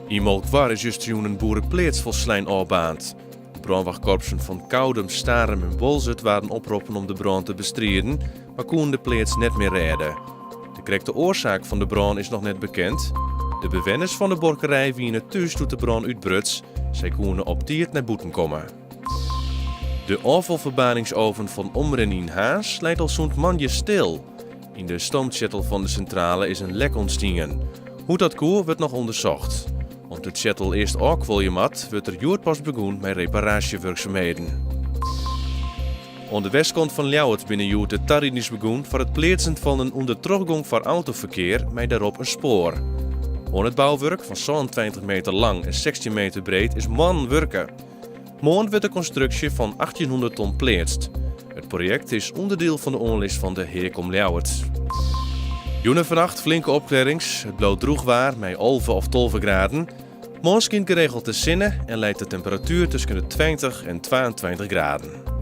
In Molkwar is juist een boerenpleets vol slijn afbaand. De brandwachtkorpsen van Koudem, Starum en Bolzert waren oproepen om de brand te bestrijden, maar konden de pleets net meer redden. De correcte oorzaak van de brand is nog net bekend. De bewoners van de borkerij wienen thuis toen de brand uitbruts. Zij konden op tijd naar boeten komen. De afvalverbaningsoven van Omren in Haas leidt al zo'n manje stil. In de stoomchattel van de centrale is een lek ontstingen. Hoe dat koe wordt nog onderzocht. Om de chattel eerst ook mat, wordt er pas begonnen met reparatiewerkzaamheden. Aan de westkant van Ljouwert binnen Joert de tarinisch begonnen voor het plaatsen van een onderteruggang voor autoverkeer met daarop een spoor. Aan het bouwwerk van zo'n 20 meter lang en 16 meter breed is man werken. Morgen wordt de constructie van 1800 ton plaatst. Het project is onderdeel van de onlist van de Heerkom Ljouwert. Joenen vannacht flinke opklarings, het bloot droeg met 11 of 12 graden. Morgen schijnt geregeld de zinnen en leidt de temperatuur tussen de 20 en 22 graden.